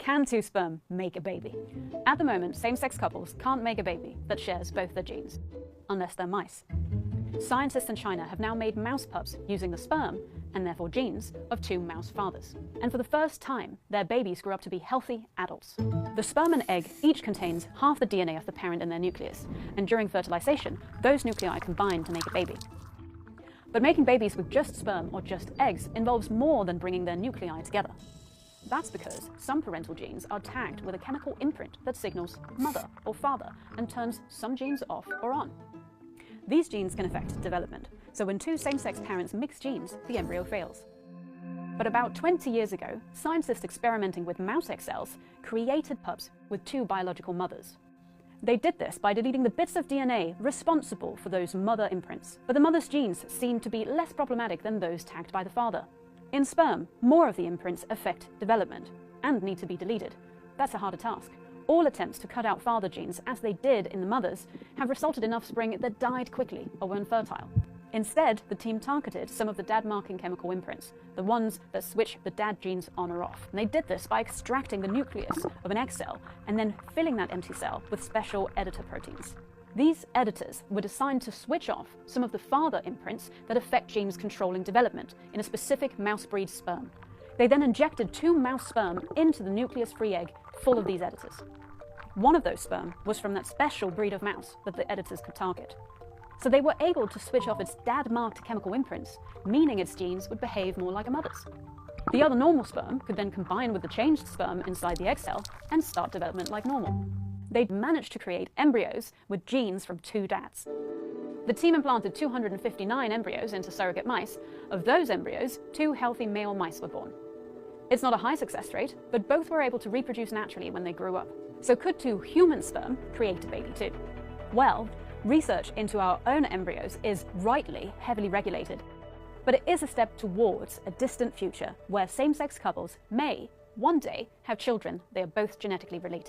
Can two sperm make a baby? At the moment, same-sex couples can't make a baby that shares both their genes, unless they're mice. Scientists in China have now made mouse pups using the sperm, and therefore genes, of two mouse fathers. And for the first time, their babies grew up to be healthy adults. The sperm and egg each contains half the DNA of the parent in their nucleus, and during fertilization, those nuclei combine to make a baby. But making babies with just sperm or just eggs involves more than bringing their nuclei together. That's because some parental genes are tagged with a chemical imprint that signals mother or father and turns some genes off or on. These genes can affect development, so when two same-sex parents mix genes, the embryo fails. But about 20 years ago, scientists experimenting with mouse egg cells created pups with two biological mothers. They did this by deleting the bits of DNA responsible for those mother imprints, but the mother's genes seemed to be less problematic than those tagged by the father. In sperm, more of the imprints affect development and need to be deleted. That's a harder task. All attempts to cut out father genes, as they did in the mothers, have resulted in offspring that died quickly or were infertile. Instead, the team targeted some of the dad-marking chemical imprints, the ones that switch the dad genes on or off. And they did this by extracting the nucleus of an egg cell and then filling that empty cell with special editor proteins. These editors were designed to switch off some of the father imprints that affect genes controlling development in a specific mouse breed sperm. They then injected two mouse sperm into the nucleus-free egg full of these editors. One of those sperm was from that special breed of mouse that the editors could target. So they were able to switch off its dad-marked chemical imprints, meaning its genes would behave more like a mother's. The other normal sperm could then combine with the changed sperm inside the egg cell and start development like normal. They'd managed to create embryos with genes from two dads. The team implanted 259 embryos into surrogate mice. Of those embryos, 2 healthy male mice were born. It's not a high success rate, but both were able to reproduce naturally when they grew up. So could 2 human sperm create a baby too? Well, research into our own embryos is rightly heavily regulated, but it is a step towards a distant future where same-sex couples may, one day, have children they are both genetically related.